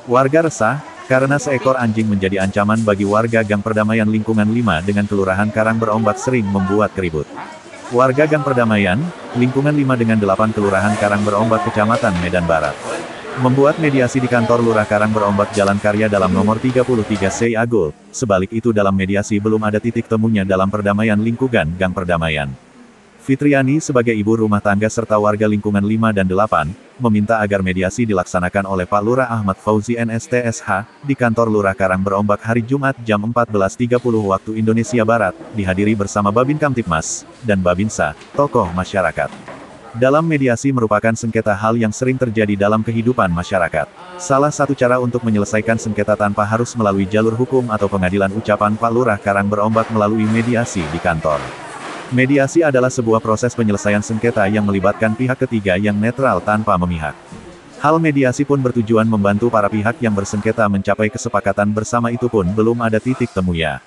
Warga resah, karena seekor anjing menjadi ancaman bagi warga Gang Perdamaian Lingkungan 5 dengan Kelurahan Karang Berombak sering membuat keribut. Warga Gang Perdamaian, Lingkungan 5 dengan 8 Kelurahan Karang Berombak Kecamatan Medan Barat membuat mediasi di kantor Lurah Karang Berombak Jalan Karya dalam nomor 33 C Agul. Sebalik itu dalam mediasi belum ada titik temunya dalam perdamaian lingkungan Gang Perdamaian. Fitriani sebagai ibu rumah tangga serta warga lingkungan 5 dan 8, meminta agar mediasi dilaksanakan oleh Pak Lurah Ahmad Fauzi NSTSH, di kantor Lurah Karang Berombak hari Jumat jam 14.30 waktu Indonesia Barat, dihadiri bersama Babin Kamtibmas, dan Babinsa, tokoh masyarakat. Dalam mediasi merupakan sengketa hal yang sering terjadi dalam kehidupan masyarakat. Salah satu cara untuk menyelesaikan sengketa tanpa harus melalui jalur hukum atau pengadilan ucapan Pak Lurah Karang Berombak melalui mediasi di kantor. Mediasi adalah sebuah proses penyelesaian sengketa yang melibatkan pihak ketiga yang netral tanpa memihak. Hal mediasi pun bertujuan membantu para pihak yang bersengketa mencapai kesepakatan bersama, itu pun belum ada titik temunya.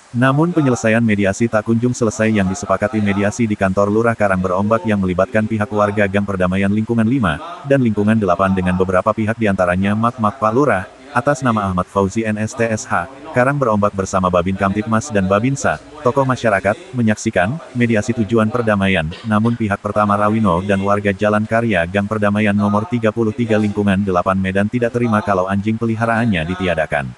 Namun penyelesaian mediasi tak kunjung selesai. Yang disepakati mediasi di kantor Lurah Karang Berombak yang melibatkan pihak warga Gang Perdamaian Lingkungan 5, dan Lingkungan 8 dengan beberapa pihak diantaranya Mak Pak Lurah, atas nama Ahmad Fauzi NSTSH, Karang Berombak bersama Babin Kamtibmas dan Babinsa, tokoh masyarakat, menyaksikan mediasi tujuan perdamaian. Namun pihak pertama Rawino dan warga Jalan Karya Gang Perdamaian nomor 33 Lingkungan 8 Medan tidak terima kalau anjing peliharaannya ditiadakan.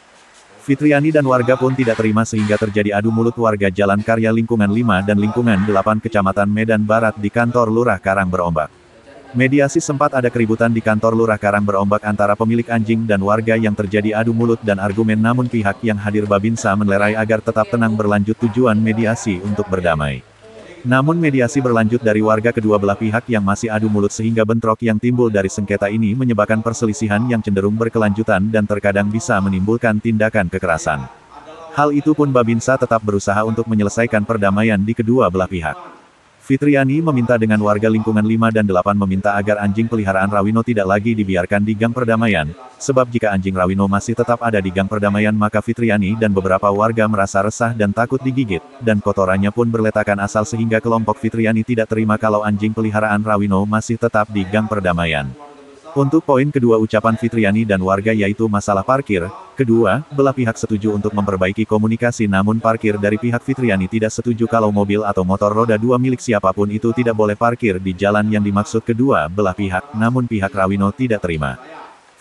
Fitriani dan warga pun tidak terima sehingga terjadi adu mulut warga Jalan Karya Lingkungan 5 dan Lingkungan 8 Kecamatan Medan Barat di kantor Lurah Karang Berombak. Mediasi sempat ada keributan di kantor Lurah Karang Berombak antara pemilik anjing dan warga yang terjadi adu mulut dan argumen, namun pihak yang hadir Babinsa menlerai agar tetap tenang berlanjut tujuan mediasi untuk berdamai. Namun mediasi berlanjut dari warga kedua belah pihak yang masih adu mulut sehingga bentrok yang timbul dari sengketa ini menyebabkan perselisihan yang cenderung berkelanjutan dan terkadang bisa menimbulkan tindakan kekerasan. Hal itu pun Babinsa tetap berusaha untuk menyelesaikan perdamaian di kedua belah pihak. Fitriani meminta dengan warga Lingkungan 5 dan 8 meminta agar anjing peliharaan Rawino tidak lagi dibiarkan di Gang Perdamaian, sebab jika anjing Rawino masih tetap ada di Gang Perdamaian maka Fitriani dan beberapa warga merasa resah dan takut digigit, dan kotorannya pun berletakan asal sehingga kelompok Fitriani tidak terima kalau anjing peliharaan Rawino masih tetap di Gang Perdamaian. Untuk poin kedua ucapan Fitriani dan warga yaitu masalah parkir, kedua belah pihak setuju untuk memperbaiki komunikasi, namun parkir dari pihak Fitriani tidak setuju kalau mobil atau motor roda 2 milik siapapun itu tidak boleh parkir di jalan yang dimaksud kedua belah pihak, namun pihak Rawino tidak terima.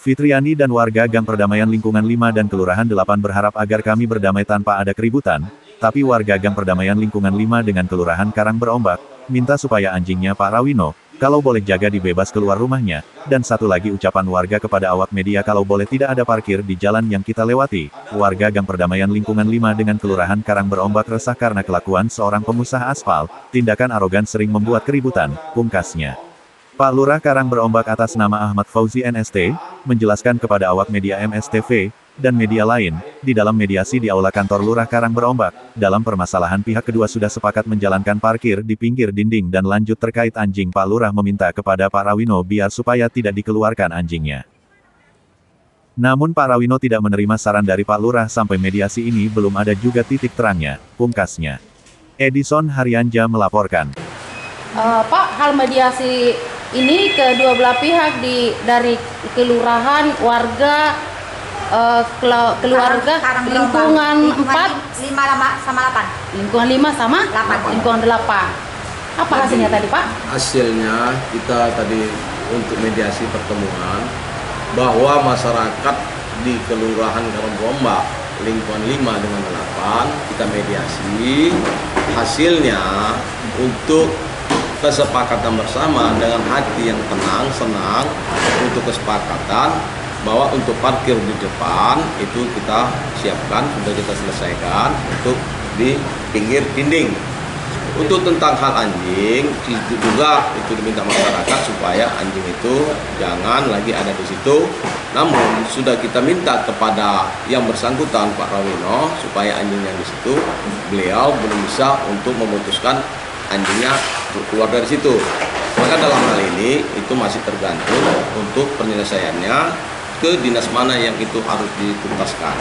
Fitriani dan warga Gang Perdamaian Lingkungan 5 dan Kelurahan 8 berharap agar kami berdamai tanpa ada keributan, tapi warga Gang Perdamaian Lingkungan 5 dengan Kelurahan Karang Berombak minta supaya anjingnya Pak Rawino, kalau boleh jaga dibebas keluar rumahnya, dan satu lagi ucapan warga kepada awak media kalau boleh tidak ada parkir di jalan yang kita lewati. Warga Gang Perdamaian Lingkungan 5 dengan Kelurahan Karang Berombak resah karena kelakuan seorang pengusaha aspal, tindakan arogan sering membuat keributan, pungkasnya. Pak Lurah Karang Berombak atas nama Ahmad Fauzi NST, menjelaskan kepada awak media MSTV, dan media lain, di dalam mediasi di aula kantor Lurah Karang Berombak, dalam permasalahan pihak kedua sudah sepakat menjalankan parkir di pinggir dinding dan lanjut terkait anjing Pak Lurah meminta kepada Pak Rawino biar supaya tidak dikeluarkan anjingnya. Namun Pak Rawino tidak menerima saran dari Pak Lurah sampai mediasi ini belum ada juga titik terangnya, pungkasnya. Edison Haryanja melaporkan. Pak, hal mediasi ini kedua belah pihak dari kelurahan, warga, keluarga, lingkungan 4, 5 sama 8. lingkungan 5 sama 8. lingkungan 8. Apa hasilnya tadi, Pak? Hasilnya kita tadi untuk mediasi pertemuan bahwa masyarakat di Kelurahan Karang Berombak lingkungan 5 dengan 8 kita mediasi, hasilnya untuk kesepakatan bersama dengan hati yang tenang, senang, untuk kesepakatan bahwa untuk parkir di depan itu kita siapkan, sudah kita selesaikan untuk di pinggir dinding. Untuk tentang hal anjing itu juga itu diminta masyarakat supaya anjing itu jangan lagi ada di situ. Namun sudah kita minta kepada yang bersangkutan Pak Rawino supaya anjingnya di situ, beliau belum bisa untuk memutuskan anjingnya keluar dari situ. Maka dalam hal ini itu masih tergantung untuk penyelesaiannya ke dinas mana yang itu harus dituntaskan.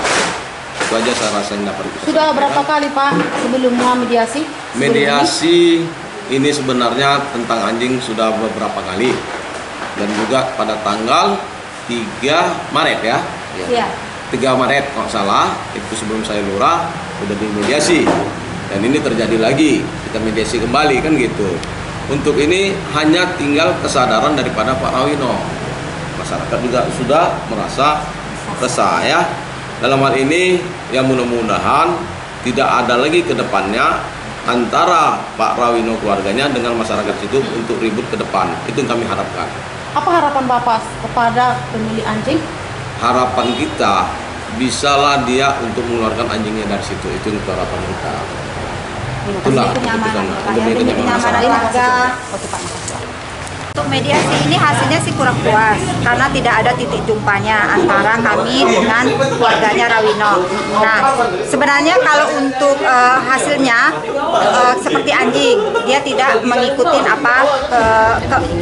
Itu aja saya rasa yang dapat kita Sudah sampaikan. berapa kali Pak sebelumnya mediasi? Mediasi ini sebenarnya tentang anjing sudah beberapa kali, dan juga pada tanggal 3 Maret ya, Iya. 3 Maret kalau nggak salah, itu sebelum saya lurah udah dimediasi, dan ini terjadi lagi, kita mediasi kembali kan gitu. Untuk ini hanya tinggal kesadaran daripada Pak Rawino. Masyarakat juga sudah merasa resah ya. Dalam hal ini yang mudah-mudahan tidak ada lagi ke depannya antara Pak Rawino keluarganya dengan masyarakat situ untuk ribut ke depan. Itu yang kami harapkan. Apa harapan Bapak kepada pemilik anjing? Harapan kita bisalah dia untuk mengeluarkan anjingnya dari situ. Itu untuk harapan kita. Itulah kenyamanan, Pak, demi ya, demi kenyamanan kenyamanan masyarakat. warga. Oke Pak, makasih. Untuk mediasi ini hasilnya sih kurang puas karena tidak ada titik jumpanya antara kami dengan keluarganya Rawino. Nah, sebenarnya kalau untuk hasilnya seperti anjing, dia tidak mengikuti apa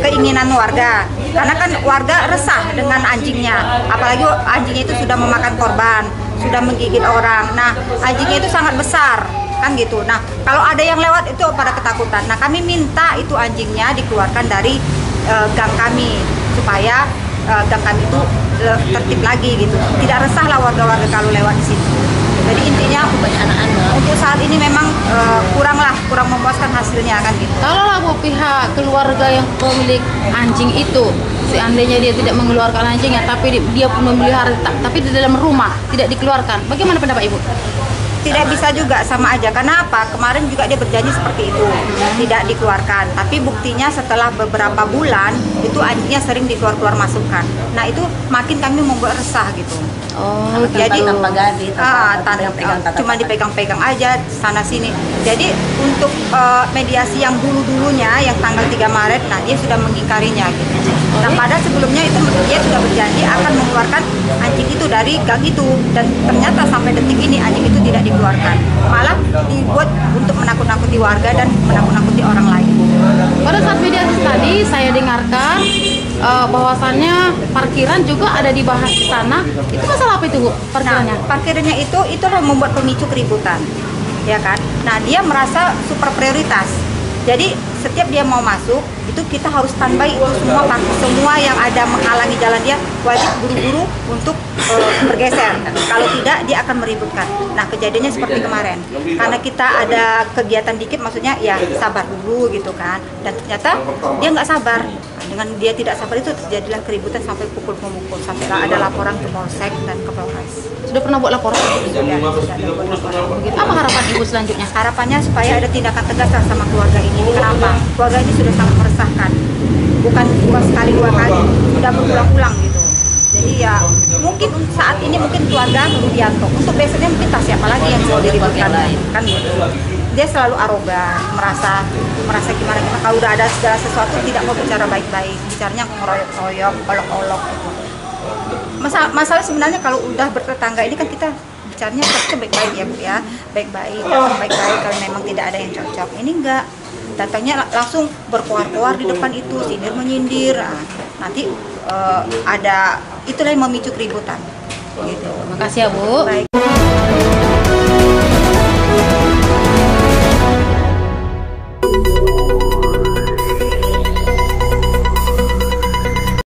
keinginan warga. Karena kan warga resah dengan anjingnya, apalagi anjingnya itu sudah memakan korban, sudah menggigit orang. Nah, anjingnya itu sangat besar. Kan gitu. Nah, kalau ada yang lewat itu pada ketakutan. Nah, kami minta itu anjingnya dikeluarkan dari gang kami supaya gang kami itu tertib lagi gitu. Tidak resahlah warga-warga kalau lewat di situ. Jadi intinya untuk saat ini memang kurang memuaskan hasilnya kan gitu. Kalau Bu pihak keluarga yang pemilik anjing itu, seandainya dia tidak mengeluarkan anjingnya, tapi dia pun memelihara, tapi di dalam rumah tidak dikeluarkan, bagaimana pendapat Ibu? Tidak bisa juga, sama aja. Karena apa? Kemarin juga dia berjanji seperti itu, tidak dikeluarkan. Tapi buktinya setelah beberapa bulan itu anjingnya sering dikeluar-keluar masukkan. Nah itu makin kami membuat resah gitu. Oh, Jadi tanpa gadi, cuma dipegang-pegang aja sana sini. Jadi untuk mediasi yang dulunya yang tanggal 3 Maret, nah dia sudah mengingkarinya gitu. Nah pada sebelumnya itu dia sudah berjanji akan mengeluarkan anjing itu dari gang itu, dan ternyata sampai detik ini anjing itu tidak dikeluarkan. Malah dibuat untuk menakut-nakuti warga dan menakut-nakuti orang lain. Pada saat mediasi tadi saya dengarkan bahwasannya parkiran juga ada dibahas di sana. Itu masalah apa itu Bu? Parkirannya? Nah, parkirnya itu membuat pemicu keributan, ya kan? Nah, dia merasa super prioritas. Jadi setiap dia mau masuk itu kita harus standby itu semua yang ada menghalangi jalan dia wajib buru-buru untuk bergeser. Kalau tidak dia akan meributkan. Nah kejadiannya seperti kemarin karena kita ada kegiatan dikit, maksudnya ya sabar dulu gitu kan. Dan ternyata dia nggak sabar. Dengan dia tidak sabar itu terjadilah keributan sampai pukul-pemukul, sampai ada laporan ke Polsek dan ke Polres. Sudah pernah buat laporan? Sudah ada buat laporan. Begitu. Apa harapan Ibu selanjutnya? Harapannya supaya ada tindakan tegas sama keluarga ini. Kenapa? Keluarga ini sudah sangat meresahkan. Bukan sekali dua kali, sudah berulang-ulang gitu. Jadi ya mungkin saat ini mungkin keluarga Rudianto. Untuk besoknya mungkin tak siapa lagi yang mau diributkan kan gitu. Dia selalu arogan, merasa gimana kalau udah ada segala sesuatu tidak mau bicara baik-baik, bicaranya ngeroyok-royok, olok-olok gitu. Masalah sebenarnya kalau udah bertetangga ini kan kita bicaranya baik-baik ya Bu ya, baik-baik kalau memang tidak ada yang cocok. Ini enggak, datangnya langsung berkoar-koar di depan itu, sindir menyindir. Nah, nanti ada itulah yang memicu keributan. Gitu. Makasih ya Bu. Baik.